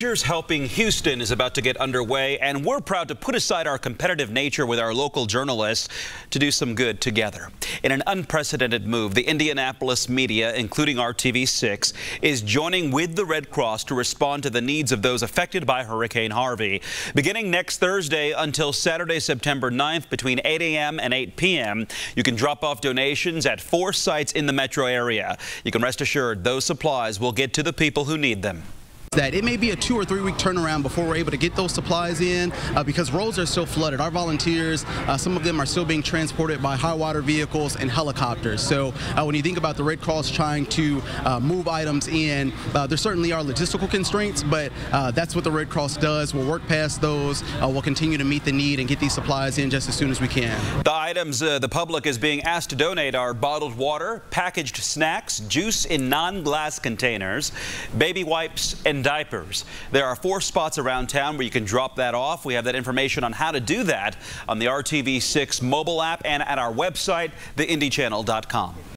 Hoosiers Helping Houston is about to get underway, and we're proud to put aside our competitive nature with our local journalists to do some good together. In an unprecedented move, the Indianapolis media, including RTV6, is joining with the Red Cross to respond to the needs of those affected by Hurricane Harvey. Beginning next Thursday until Saturday, September 9th, between 8 a.m. and 8 p.m., you can drop off donations at 4 sites in the metro area. You can rest assured those supplies will get to the people who need them. That it may be a 2 or 3 week turnaround before we're able to get those supplies in because roads are still flooded. Our volunteers, some of them are still being transported by high water vehicles and helicopters. So when you think about the Red Cross trying to move items in, there certainly are logistical constraints, but that's what the Red Cross does. We'll work past those. We'll continue to meet the need and get these supplies in just as soon as we can. The items the public is being asked to donate are bottled water, packaged snacks, juice in non-glass containers, baby wipes, and diapers. There are 4 spots around town where you can drop that off. We have that information on how to do that on the RTV6 mobile app and at our website, theindychannel.com.